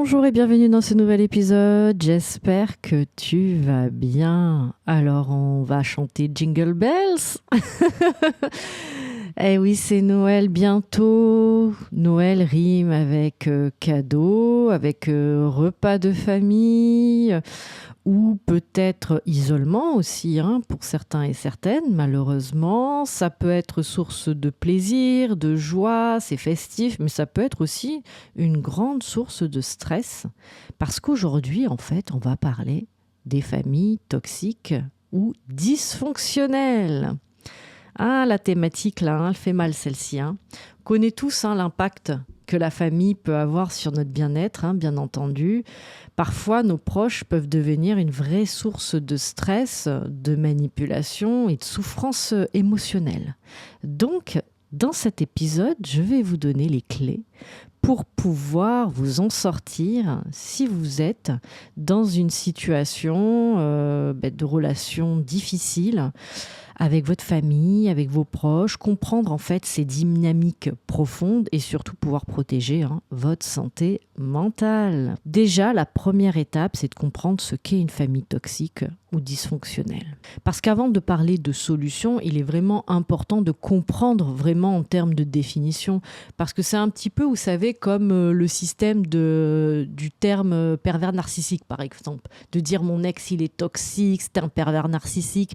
Bonjour et bienvenue dans ce nouvel épisode. J'espère que tu vas bien. Alors, on va chanter Jingle Bells. Eh oui, c'est Noël bientôt. Noël rime avec cadeau, avec repas de famille ou peut-être isolement aussi, hein, pour certains et certaines, malheureusement. Ça peut être source de plaisir, de joie, c'est festif, mais ça peut être aussi une grande source de stress, parce qu'aujourd'hui, en fait, on va parler des familles toxiques ou dysfonctionnelles. Ah, la thématique, là, hein, elle fait mal celle-ci. Hein. On connaît tous hein, l'impact que la famille peut avoir sur notre bien-être, hein, bien entendu. Parfois, nos proches peuvent devenir une vraie source de stress, de manipulation et de souffrance émotionnelle. Donc, dans cet épisode, je vais vous donner les clés pour pouvoir vous en sortir si vous êtes dans une situation de relation difficile avec votre famille, avec vos proches, comprendre en fait ces dynamiques profondes et surtout pouvoir protéger votre santé mentale. Déjà, la première étape, c'est de comprendre ce qu'est une famille toxique ou dysfonctionnelle. Parce qu'avant de parler de solutions, il est vraiment important de comprendre vraiment en termes de définition. Parce que c'est un petit peu, vous savez, comme le système du terme pervers narcissique, par exemple. De dire mon ex, il est toxique, c'est un pervers narcissique.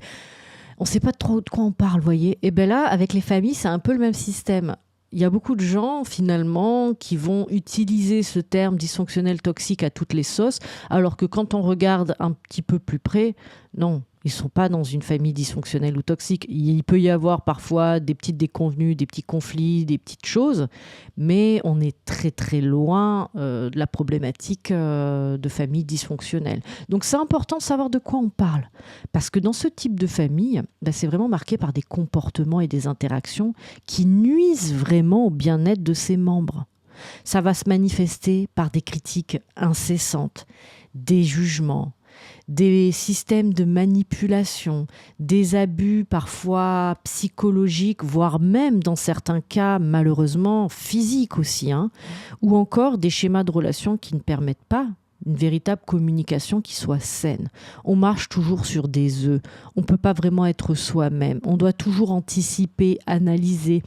On ne sait pas trop de quoi on parle, vous voyez. Et bien là, avec les familles, c'est un peu le même système. Il y a beaucoup de gens, finalement, qui vont utiliser ce terme dysfonctionnel toxique à toutes les sauces, alors que quand on regarde un petit peu plus près, non, ils ne sont pas dans une famille dysfonctionnelle ou toxique. Il peut y avoir parfois des petites déconvenues, des petits conflits, des petites choses, mais on est très très loin de la problématique de famille dysfonctionnelle. Donc c'est important de savoir de quoi on parle, parce que dans ce type de famille, c'est vraiment marqué par des comportements et des interactions qui nuisent vraiment au bien-être de ses membres. Ça va se manifester par des critiques incessantes, des jugements, des systèmes de manipulation, des abus parfois psychologiques, voire même dans certains cas malheureusement physiques aussi, ou encore des schémas de relations qui ne permettent pas une véritable communication qui soit saine. On marche toujours sur des œufs, on ne peut pas vraiment être soi-même, on doit toujours anticiper, analyser,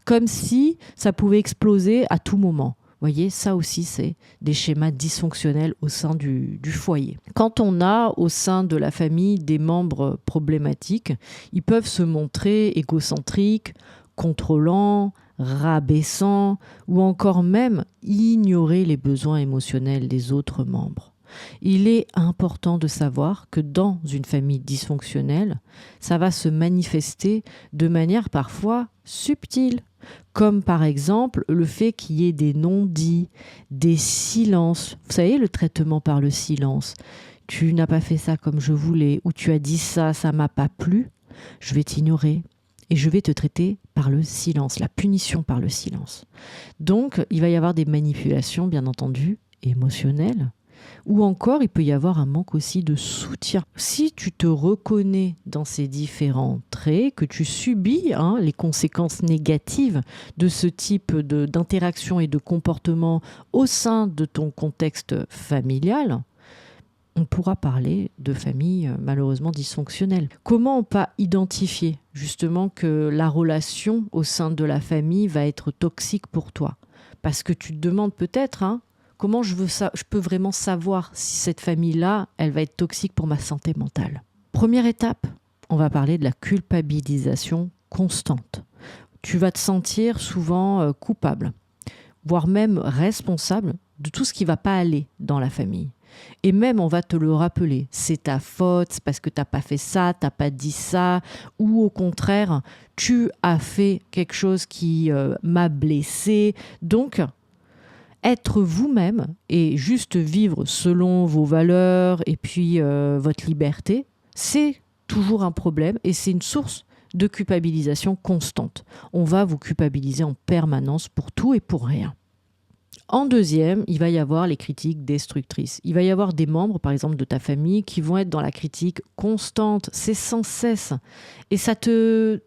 comme si ça pouvait exploser à tout moment. Vous voyez, ça aussi, c'est des schémas dysfonctionnels au sein du foyer. Quand on a au sein de la famille des membres problématiques, ils peuvent se montrer égocentriques, contrôlants, rabaissants ou encore même ignorer les besoins émotionnels des autres membres. Il est important de savoir que dans une famille dysfonctionnelle, ça va se manifester de manière parfois subtile, comme par exemple le fait qu'il y ait des non-dits, des silences. Vous savez, le traitement par le silence. Tu n'as pas fait ça comme je voulais, ou tu as dit ça, ça m'a pas plu, je vais t'ignorer. Et je vais te traiter par le silence, la punition par le silence. Donc, il va y avoir des manipulations, bien entendu, émotionnelles, ou encore il peut y avoir un manque aussi de soutien. Si tu te reconnais dans ces différents traits, que tu subis les conséquences négatives de ce type d'interaction et de comportement au sein de ton contexte familial, on pourra parler de famille malheureusement dysfonctionnelle. Comment on peut identifier justement que la relation au sein de la famille va être toxique pour toi? Parce que tu te demandes peut-être comment je peux vraiment savoir si cette famille-là, elle va être toxique pour ma santé mentale. Première étape, on va parler de la culpabilisation constante. Tu vas te sentir souvent coupable, voire même responsable de tout ce qui ne va pas aller dans la famille. Et même, on va te le rappeler, c'est ta faute, c'est parce que tu n'as pas fait ça, tu n'as pas dit ça, ou au contraire, tu as fait quelque chose qui m'a blessé. Donc, être vous-même et juste vivre selon vos valeurs et puis votre liberté, c'est toujours un problème et c'est une source de culpabilisation constante. On va vous culpabiliser en permanence pour tout et pour rien. En deuxième, il va y avoir les critiques destructrices. Il va y avoir des membres, par exemple, de ta famille qui vont être dans la critique constante. C'est sans cesse. Et ça te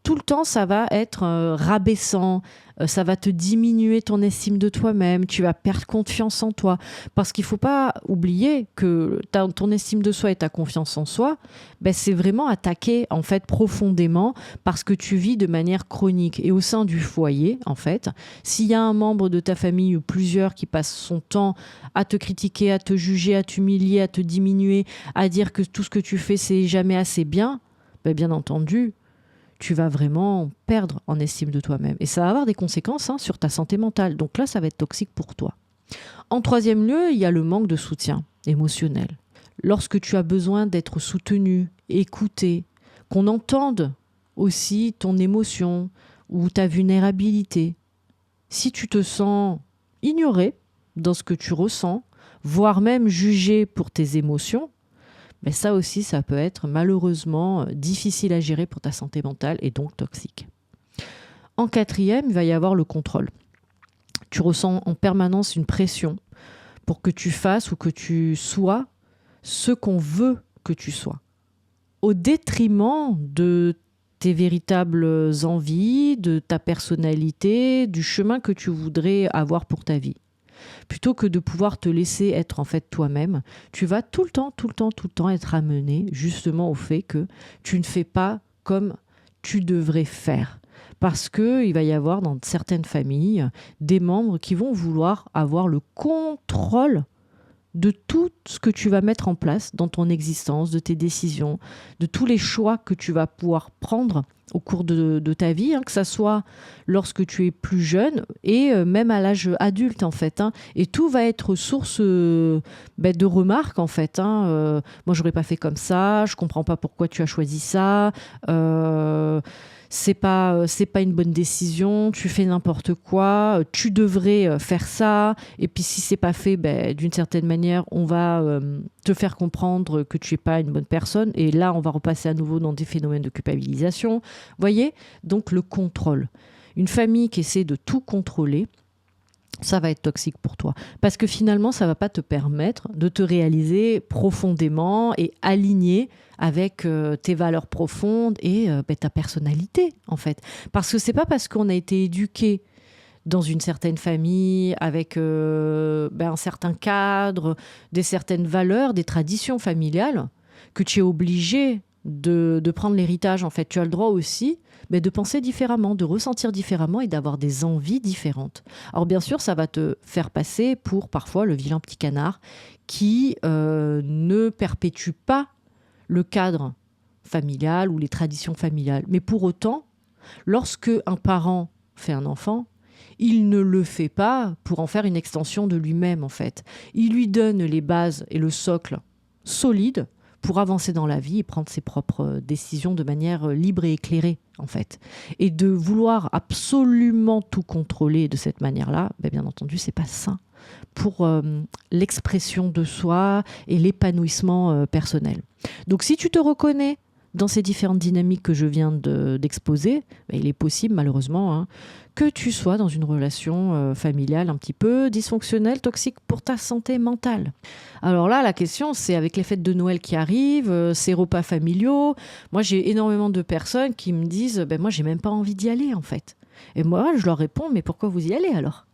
tout le temps, ça va être rabaissant, ça va te diminuer ton estime de toi-même, tu vas perdre confiance en toi. Parce qu'il ne faut pas oublier que ton estime de soi et ta confiance en soi, ben, c'est vraiment attaqué en fait profondément parce que tu vis de manière chronique. Et au sein du foyer, en fait, s'il y a un membre de ta famille ou plusieurs qui passe son temps à te critiquer, à te juger, à t'humilier, à te diminuer, à dire que tout ce que tu fais, c'est jamais assez bien, ben, bien entendu, tu vas vraiment perdre en estime de toi-même. Et ça va avoir des conséquences sur ta santé mentale. Donc là, ça va être toxique pour toi. En troisième lieu, il y a le manque de soutien émotionnel. Lorsque tu as besoin d'être soutenu, écouté, qu'on entende aussi ton émotion ou ta vulnérabilité, si tu te sens ignoré dans ce que tu ressens, voire même jugé pour tes émotions, mais ça aussi, ça peut être malheureusement difficile à gérer pour ta santé mentale et donc toxique. En quatrième, il va y avoir le contrôle. Tu ressens en permanence une pression pour que tu fasses ou que tu sois ce qu'on veut que tu sois, au détriment de tes véritables envies, de ta personnalité, du chemin que tu voudrais avoir pour ta vie. Plutôt que de pouvoir te laisser être en fait toi-même, tu vas tout le temps être amené justement au fait que tu ne fais pas comme tu devrais faire. Parce qu'il va y avoir dans certaines familles des membres qui vont vouloir avoir le contrôle de tout ce que tu vas mettre en place dans ton existence, de tes décisions, de tous les choix que tu vas pouvoir prendre au cours de ta vie, que ça soit lorsque tu es plus jeune et même à l'âge adulte en fait. Et tout va être source de remarques en fait. Moi, j'aurais pas fait comme ça, je comprends pas pourquoi tu as choisi ça. C'est pas une bonne décision, tu fais n'importe quoi, tu devrais faire ça, et puis si c'est pas fait, d'une certaine manière, on va te faire comprendre que tu es pas une bonne personne, et là, on va repasser à nouveau dans des phénomènes de culpabilisation. Voyez, donc le contrôle. Une famille qui essaie de tout contrôler, ça va être toxique pour toi. Parce que finalement, ça ne va pas te permettre de te réaliser profondément et aligné avec tes valeurs profondes et ta personnalité, en fait. Parce que c'est pas parce qu'on a été éduqué dans une certaine famille, avec un certain cadre, des certaines valeurs, des traditions familiales, que tu es obligé de prendre l'héritage. En fait, tu as le droit aussi de penser différemment, de ressentir différemment et d'avoir des envies différentes. Alors bien sûr, ça va te faire passer pour parfois le vilain petit canard qui ne perpétue pas le cadre familial ou les traditions familiales. Mais pour autant, lorsque un parent fait un enfant, il ne le fait pas pour en faire une extension de lui-même, en fait. Il lui donne les bases et le socle solide pour avancer dans la vie et prendre ses propres décisions de manière libre et éclairée, en fait. Et de vouloir absolument tout contrôler de cette manière-là, bien entendu, c'est pas sain pour l'expression de soi et l'épanouissement personnel. Donc si tu te reconnais dans ces différentes dynamiques que je viens d'exposer, il est possible malheureusement que tu sois dans une relation familiale un petit peu dysfonctionnelle, toxique pour ta santé mentale. Alors là, la question, c'est avec les fêtes de Noël qui arrivent, ces repas familiaux. Moi, j'ai énormément de personnes qui me disent moi, j'ai même pas envie d'y aller en fait. Et moi, je leur réponds mais pourquoi vous y allez alors ?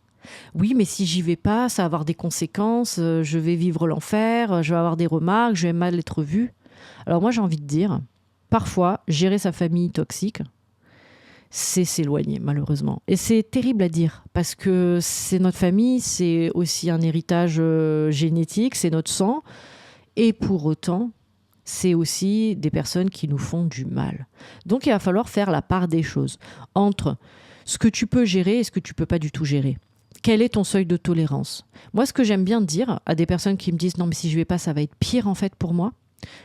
Oui, mais si j'y vais pas, ça va avoir des conséquences, je vais vivre l'enfer, je vais avoir des remarques, je vais mal être vue. Alors moi, j'ai envie de dire, parfois, gérer sa famille toxique, c'est s'éloigner, malheureusement. Et c'est terrible à dire, parce que c'est notre famille, c'est aussi un héritage génétique, c'est notre sang. Et pour autant, c'est aussi des personnes qui nous font du mal. Donc, il va falloir faire la part des choses entre ce que tu peux gérer et ce que tu peux pas du tout gérer. Quel est ton seuil de tolérance ? Moi, ce que j'aime bien dire à des personnes qui me disent « Non, mais si je vais pas, ça va être pire en fait pour moi »,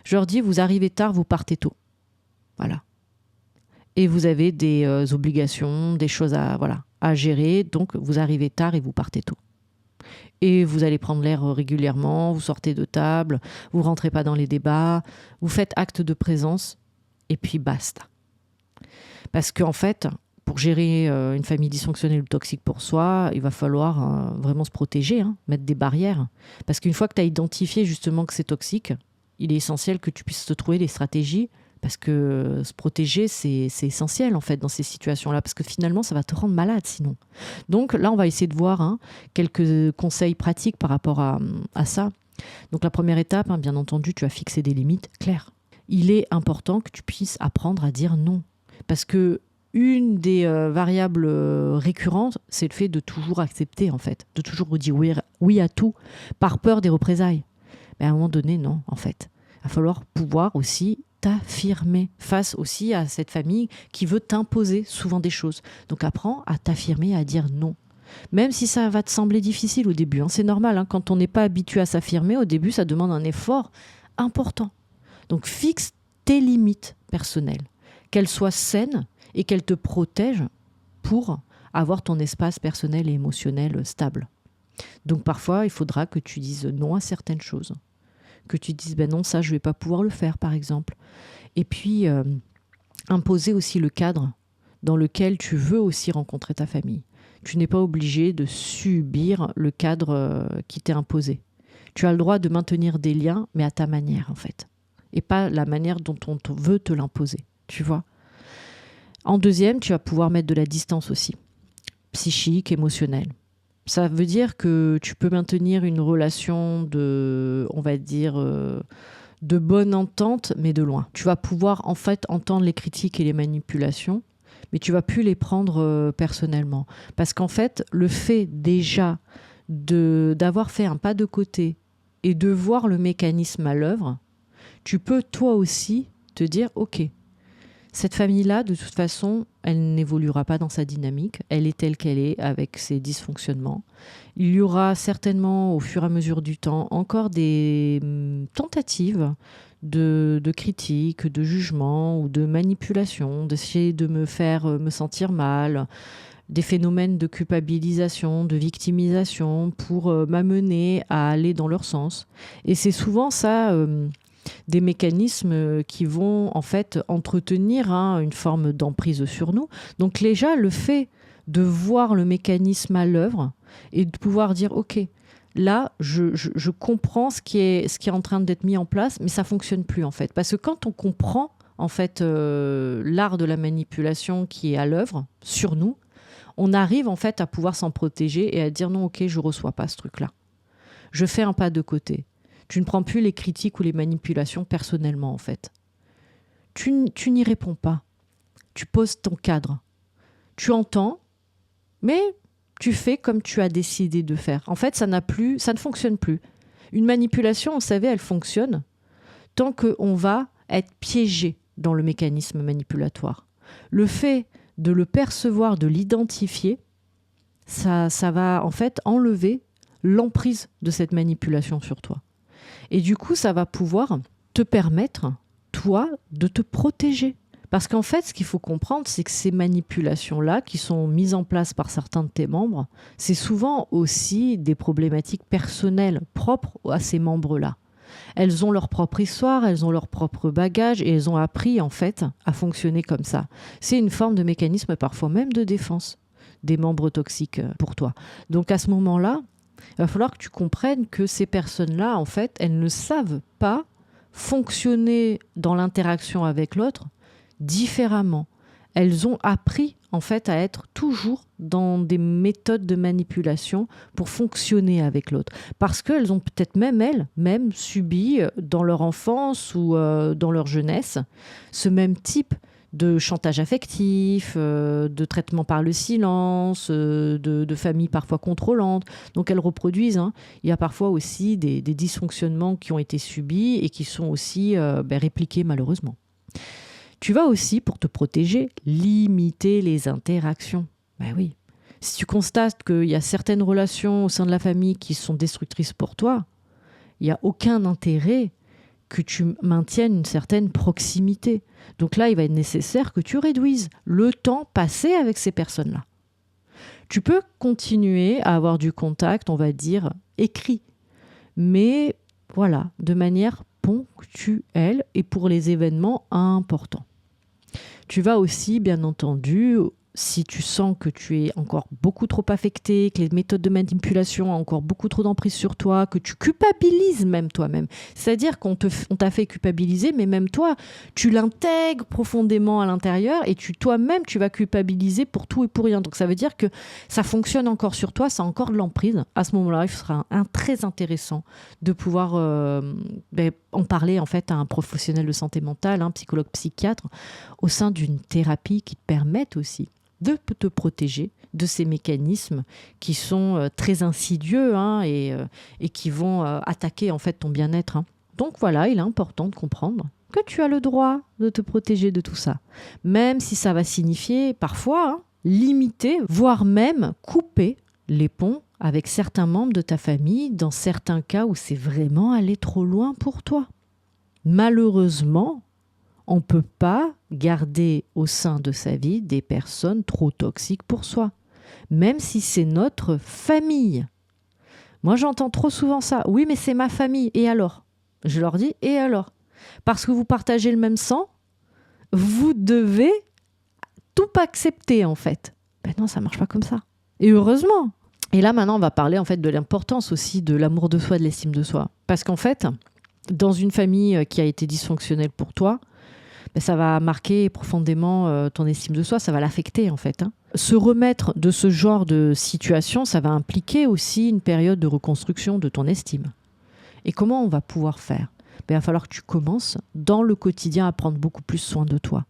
je leur dis « Vous arrivez tard, vous partez tôt. » Voilà. Et vous avez des obligations, des choses à gérer, donc vous arrivez tard et vous partez tôt. Et vous allez prendre l'air régulièrement, vous sortez de table, vous rentrez pas dans les débats, vous faites acte de présence, et puis basta. Parce qu'en fait, pour gérer une famille dysfonctionnelle ou toxique pour soi, il va falloir vraiment se protéger, mettre des barrières. Parce qu'une fois que tu as identifié justement que c'est toxique, il est essentiel que tu puisses te trouver des stratégies Parce que se protéger, c'est essentiel en fait dans ces situations-là, parce que finalement, ça va te rendre malade sinon. Donc là, on va essayer de voir quelques conseils pratiques par rapport à ça. Donc la première étape, bien entendu, tu as fixé des limites claires. Il est important que tu puisses apprendre à dire non. Parce que une des variables récurrentes, c'est le fait de toujours accepter en fait, de toujours dire oui à tout, par peur des représailles. Mais à un moment donné, non, en fait. Il va falloir pouvoir aussi t'affirmer face aussi à cette famille qui veut t'imposer souvent des choses. Donc apprends à t'affirmer, à dire non. Même si ça va te sembler difficile au début, c'est normal. Quand on n'est pas habitué à s'affirmer, au début, ça demande un effort important. Donc fixe tes limites personnelles, qu'elles soient saines et qu'elles te protègent pour avoir ton espace personnel et émotionnel stable. Donc parfois, il faudra que tu dises non à certaines choses. Que tu dises non, ça je ne vais pas pouvoir le faire par exemple. Et puis imposer aussi le cadre dans lequel tu veux aussi rencontrer ta famille. Tu n'es pas obligé de subir le cadre qui t'est imposé. Tu as le droit de maintenir des liens, mais à ta manière en fait. Et pas la manière dont on veut te l'imposer, tu vois. En deuxième, tu vas pouvoir mettre de la distance aussi, psychique, émotionnelle. Ça veut dire que tu peux maintenir une relation de, on va dire, de bonne entente, mais de loin. Tu vas pouvoir en fait entendre les critiques et les manipulations, mais tu vas plus les prendre personnellement. Parce qu'en fait, le fait déjà d'avoir fait un pas de côté et de voir le mécanisme à l'œuvre, tu peux toi aussi te dire, ok, cette famille-là, de toute façon, elle n'évoluera pas dans sa dynamique. Elle est telle qu'elle est, avec ses dysfonctionnements. Il y aura certainement, au fur et à mesure du temps, encore des tentatives de critique, de jugement ou de manipulation, d'essayer de me faire me sentir mal, des phénomènes de culpabilisation, de victimisation pour m'amener à aller dans leur sens. Et c'est souvent ça... des mécanismes qui vont en fait entretenir une forme d'emprise sur nous. Donc déjà, le fait de voir le mécanisme à l'œuvre et de pouvoir dire « Ok, là, je comprends ce qui est en train d'être mis en place, mais ça ne fonctionne plus en fait. » Parce que quand on comprend en fait l'art de la manipulation qui est à l'œuvre sur nous, on arrive en fait à pouvoir s'en protéger et à dire « Non, ok, je ne reçois pas ce truc-là. Je fais un pas de côté. » Tu ne prends plus les critiques ou les manipulations personnellement, en fait. Tu n'y réponds pas. Tu poses ton cadre. Tu entends, mais tu fais comme tu as décidé de faire. En fait, ça ne fonctionne plus. Une manipulation, vous savez, elle fonctionne tant qu'on va être piégé dans le mécanisme manipulatoire. Le fait de le percevoir, de l'identifier, ça va en fait enlever l'emprise de cette manipulation sur toi. Et du coup, ça va pouvoir te permettre, toi, de te protéger. Parce qu'en fait, ce qu'il faut comprendre, c'est que ces manipulations-là, qui sont mises en place par certains de tes membres, c'est souvent aussi des problématiques personnelles propres à ces membres-là. Elles ont leur propre histoire, elles ont leur propre bagage et elles ont appris, en fait, à fonctionner comme ça. C'est une forme de mécanisme, parfois même de défense, des membres toxiques pour toi. Donc à ce moment-là, il va falloir que tu comprennes que ces personnes-là, en fait, elles ne savent pas fonctionner dans l'interaction avec l'autre différemment. Elles ont appris, en fait, à être toujours dans des méthodes de manipulation pour fonctionner avec l'autre. Parce qu'elles ont peut-être elles-mêmes subi dans leur enfance ou dans leur jeunesse ce même type de chantage affectif, de traitement par le silence, de familles parfois contrôlantes. Donc elles reproduisent. Il y a parfois aussi des dysfonctionnements qui ont été subis et qui sont aussi répliqués malheureusement. Tu vas aussi, pour te protéger, limiter les interactions. Ben oui. Si tu constates qu'il y a certaines relations au sein de la famille qui sont destructrices pour toi, il n'y a aucun intérêt que tu maintiennes une certaine proximité. Donc là, il va être nécessaire que tu réduises le temps passé avec ces personnes-là. Tu peux continuer à avoir du contact, on va dire, écrit, mais voilà, de manière ponctuelle et pour les événements importants. Tu vas aussi, bien entendu, si tu sens que tu es encore beaucoup trop affecté, que les méthodes de manipulation ont encore beaucoup trop d'emprise sur toi, que tu culpabilises même toi-même. C'est-à-dire on t'a fait culpabiliser, mais même toi, tu l'intègres profondément à l'intérieur et toi-même, tu vas culpabiliser pour tout et pour rien. Donc ça veut dire que ça fonctionne encore sur toi, ça a encore de l'emprise. À ce moment-là, il sera très intéressant de pouvoir en parler en fait à un professionnel de santé mentale, un psychologue, psychiatre, au sein d'une thérapie qui te permette aussi de te protéger de ces mécanismes qui sont très insidieux et qui vont attaquer en fait ton bien-être. Donc voilà, il est important de comprendre que tu as le droit de te protéger de tout ça. Même si ça va signifier parfois limiter, voire même couper les ponts avec certains membres de ta famille dans certains cas où c'est vraiment allé trop loin pour toi. Malheureusement, on ne peut pas garder au sein de sa vie des personnes trop toxiques pour soi, même si c'est notre famille. Moi, j'entends trop souvent ça. Oui, mais c'est ma famille. Et alors ? Je leur dis, et alors ? Parce que vous partagez le même sang, vous devez tout accepter, en fait. Ben non, ça ne marche pas comme ça. Et heureusement. Et là, maintenant, on va parler, en fait, de l'importance aussi de l'amour de soi, de l'estime de soi. Parce qu'en fait, dans une famille qui a été dysfonctionnelle pour toi, ça va marquer profondément ton estime de soi, ça va l'affecter en fait. Se remettre de ce genre de situation, ça va impliquer aussi une période de reconstruction de ton estime. Et comment on va pouvoir faire ? Il va falloir que tu commences dans le quotidien à prendre beaucoup plus soin de toi.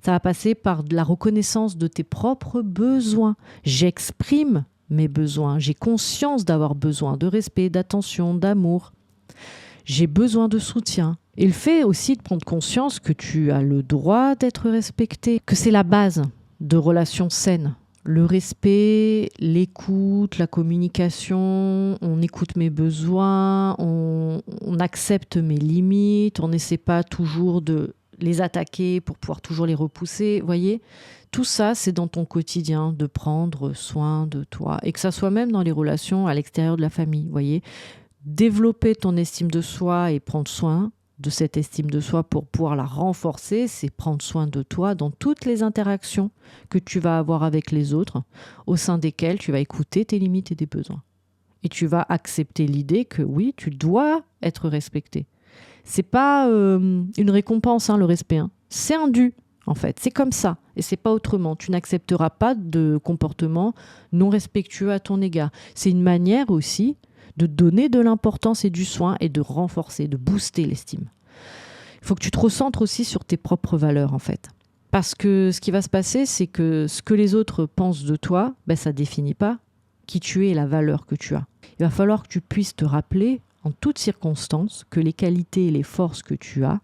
Ça va passer par de la reconnaissance de tes propres besoins. J'exprime mes besoins, j'ai conscience d'avoir besoin de respect, d'attention, d'amour. J'ai besoin de soutien. Et le fait aussi de prendre conscience que tu as le droit d'être respecté, que c'est la base de relations saines. Le respect, l'écoute, la communication, on écoute mes besoins, on accepte mes limites, on n'essaie pas toujours de les attaquer pour pouvoir toujours les repousser. Vous voyez, tout ça, c'est dans ton quotidien de prendre soin de toi. Et que ça soit même dans les relations à l'extérieur de la famille. Vous voyez, développer ton estime de soi et prendre soin de cette estime de soi pour pouvoir la renforcer, c'est prendre soin de toi dans toutes les interactions que tu vas avoir avec les autres, au sein desquelles tu vas écouter tes limites et tes besoins. Et tu vas accepter l'idée que oui, tu dois être respecté. C'est pas une récompense, le respect. C'est un dû, en fait. C'est comme ça. Et c'est pas autrement. Tu n'accepteras pas de comportement non respectueux à ton égard. C'est une manière aussi de donner de l'importance et du soin et de renforcer, de booster l'estime. Il faut que tu te recentres aussi sur tes propres valeurs, en fait. Parce que ce qui va se passer, c'est que ce que les autres pensent de toi, ça ne définit pas qui tu es et la valeur que tu as. Il va falloir que tu puisses te rappeler, en toutes circonstances, que les qualités et les forces que tu as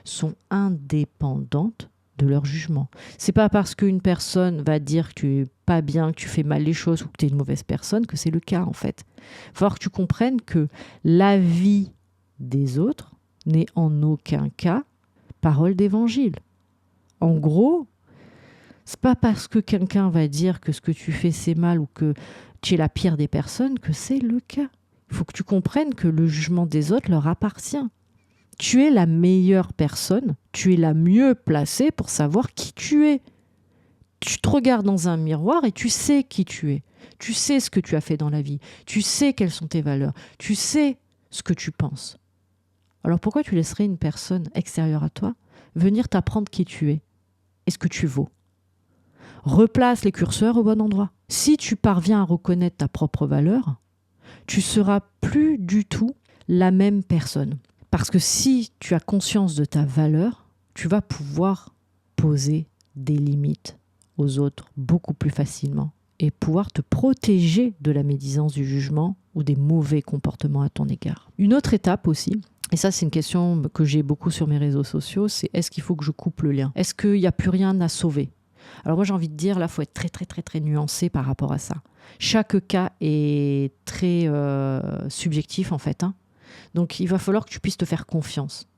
sont indépendantes de leur jugement. C'est pas parce qu'une personne va dire que tu es pas bien, que tu fais mal les choses ou que tu es une mauvaise personne que c'est le cas en fait. Il va falloir que tu comprennes que l'avis des autres n'est en aucun cas parole d'évangile. En gros, c'est pas parce que quelqu'un va dire que ce que tu fais c'est mal ou que tu es la pire des personnes que c'est le cas. Il faut que tu comprennes que le jugement des autres leur appartient. Tu es la meilleure personne, tu es la mieux placée pour savoir qui tu es. Tu te regardes dans un miroir et tu sais qui tu es. Tu sais ce que tu as fait dans la vie. Tu sais quelles sont tes valeurs. Tu sais ce que tu penses. Alors pourquoi tu laisserais une personne extérieure à toi venir t'apprendre qui tu es et ce que tu vaux ? Replace les curseurs au bon endroit. Si tu parviens à reconnaître ta propre valeur, tu seras plus du tout la même personne. Parce que si tu as conscience de ta valeur, tu vas pouvoir poser des limites aux autres beaucoup plus facilement et pouvoir te protéger de la médisance du jugement ou des mauvais comportements à ton égard. Une autre étape aussi, et ça c'est une question que j'ai beaucoup sur mes réseaux sociaux, c'est est-ce qu'il faut que je coupe le lien ? Est-ce qu'il n'y a plus rien à sauver ? Alors moi j'ai envie de dire, là il faut être très très très très nuancé par rapport à ça. Chaque cas est très subjectif en fait. Donc il va falloir que tu puisses te faire confiance.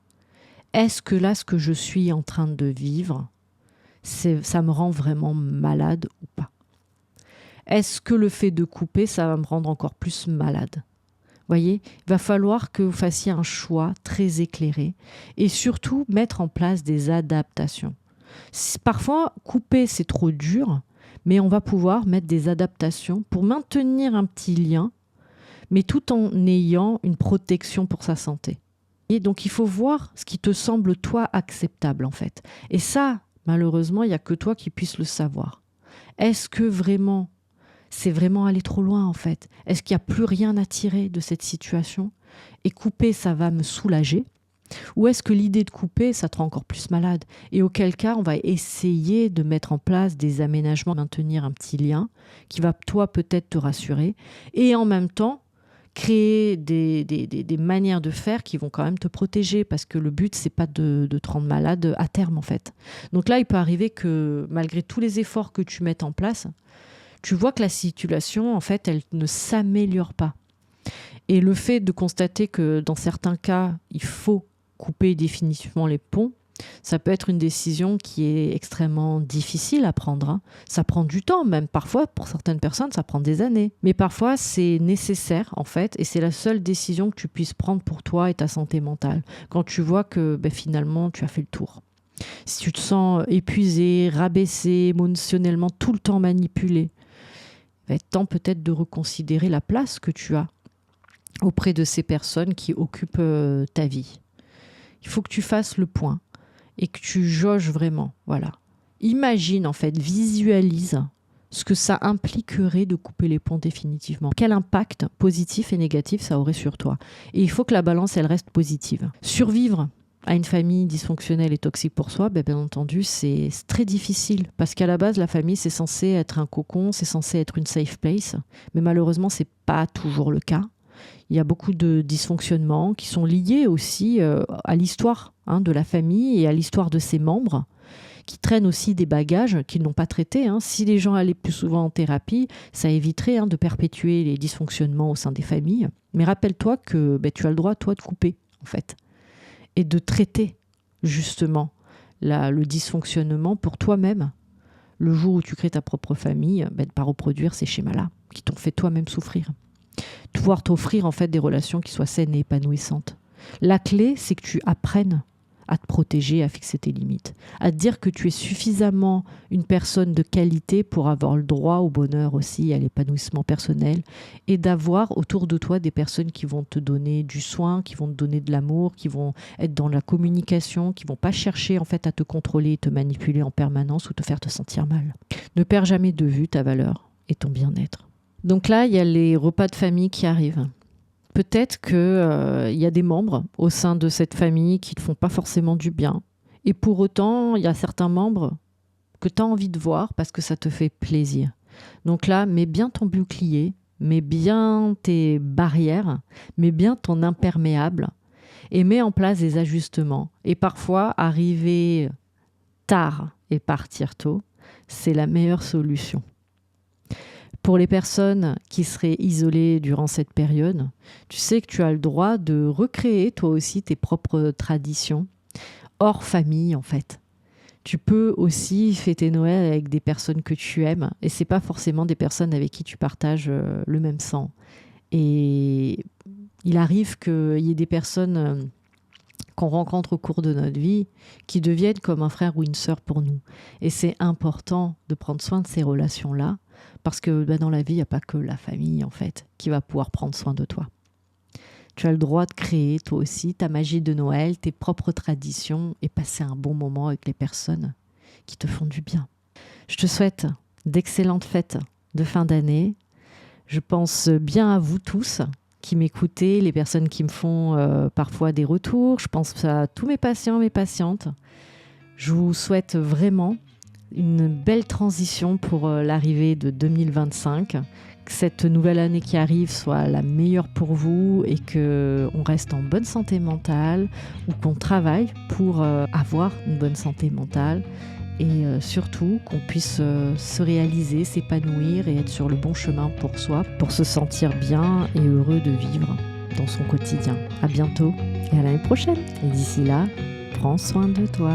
Est-ce que là, ce que je suis en train de vivre, ça me rend vraiment malade ou pas ? Est-ce que le fait de couper, ça va me rendre encore plus malade ? Voyez, il va falloir que vous fassiez un choix très éclairé et surtout mettre en place des adaptations. Parfois, couper, c'est trop dur, Mais on va pouvoir mettre des adaptations pour maintenir un petit lien, mais tout en ayant une protection pour sa santé. Et donc, il faut voir ce qui te semble, toi, acceptable, en fait. Et ça, malheureusement, il n'y a que toi qui puisses le savoir. Est-ce que vraiment, c'est vraiment aller trop loin, en fait? Est-ce qu'il n'y a plus rien à tirer de cette situation? Et couper, ça va me soulager? Ou est-ce que l'idée de couper, ça te rend encore plus malade? Et auquel cas, on va essayer de mettre en place des aménagements, maintenir un petit lien qui va, toi, peut-être te rassurer. Et en même temps, créer des manières de faire qui vont quand même te protéger, parce que le but, c'est pas de te rendre malade à terme, en fait. Donc là, il peut arriver que malgré tous les efforts que tu mettes en place, tu vois que la situation, en fait, elle ne s'améliore pas. Et le fait de constater que dans certains cas, il faut couper définitivement les ponts, ça peut être une décision qui est extrêmement difficile à prendre, hein. Ça prend du temps, même parfois, pour certaines personnes, ça prend des années. Mais parfois, c'est nécessaire, en fait, et c'est la seule décision que tu puisses prendre pour toi et ta santé mentale. Quand tu vois que finalement, tu as fait le tour. Si tu te sens épuisé, rabaissé, émotionnellement, tout le temps manipulé, il va être temps peut-être de reconsidérer la place que tu as auprès de ces personnes qui occupent ta vie. Il faut que tu fasses le point et que tu jauges vraiment. Voilà. Imagine, en fait, visualise ce que ça impliquerait de couper les ponts définitivement. Quel impact positif et négatif ça aurait sur toi. Et il faut que la balance, elle reste positive. Survivre à une famille dysfonctionnelle et toxique pour soi, bien entendu, c'est très difficile. Parce qu'à la base, la famille, c'est censé être un cocon, c'est censé être une safe place. Mais malheureusement, c'est pas toujours le cas. Il y a beaucoup de dysfonctionnements qui sont liés aussi à l'histoire de la famille et à l'histoire de ses membres, qui traînent aussi des bagages qu'ils n'ont pas traités. Si les gens allaient plus souvent en thérapie, ça éviterait de perpétuer les dysfonctionnements au sein des familles. Mais rappelle-toi que tu as le droit, toi, de couper, en fait, et de traiter justement le dysfonctionnement pour toi-même. Le jour où tu crées ta propre famille, de ne pas reproduire ces schémas-là qui t'ont fait toi-même souffrir. Pouvoir t'offrir en fait des relations qui soient saines et épanouissantes. La clé, c'est que tu apprennes à te protéger, à fixer tes limites, à te dire que tu es suffisamment une personne de qualité pour avoir le droit au bonheur aussi, à l'épanouissement personnel, et d'avoir autour de toi des personnes qui vont te donner du soin, qui vont te donner de l'amour, qui vont être dans la communication, qui vont pas chercher en fait à te contrôler et te manipuler en permanence ou te faire te sentir mal. Ne perds jamais de vue ta valeur et ton bien-être. Donc là, il y a les repas de famille qui arrivent. Peut-être qu'il y a des membres au sein de cette famille qui ne te font pas forcément du bien. Et pour autant, il y a certains membres que tu as envie de voir parce que ça te fait plaisir. Donc là, mets bien ton bouclier, mets bien tes barrières, mets bien ton imperméable et mets en place des ajustements. Et parfois, arriver tard et partir tôt, c'est la meilleure solution. Pour les personnes qui seraient isolées durant cette période, tu sais que tu as le droit de recréer toi aussi tes propres traditions hors famille en fait. Tu peux aussi fêter Noël avec des personnes que tu aimes et c'est pas forcément des personnes avec qui tu partages le même sang. Et il arrive qu'il y ait des personnes qu'on rencontre au cours de notre vie qui deviennent comme un frère ou une sœur pour nous. Et c'est important de prendre soin de ces relations-là. Parce que dans la vie, il n'y a pas que la famille, en fait, qui va pouvoir prendre soin de toi. Tu as le droit de créer, toi aussi, ta magie de Noël, tes propres traditions et passer un bon moment avec les personnes qui te font du bien. Je te souhaite d'excellentes fêtes de fin d'année. Je pense bien à vous tous qui m'écoutez, les personnes qui me font parfois des retours. Je pense à tous mes patients, mes patientes. Je vous souhaite vraiment une belle transition pour l'arrivée de 2025, que cette nouvelle année qui arrive soit la meilleure pour vous et qu'on reste en bonne santé mentale ou qu'on travaille pour avoir une bonne santé mentale et surtout qu'on puisse se réaliser, s'épanouir et être sur le bon chemin pour soi, pour se sentir bien et heureux de vivre dans son quotidien. À bientôt et à l'année prochaine. Et d'ici là, prends soin de toi.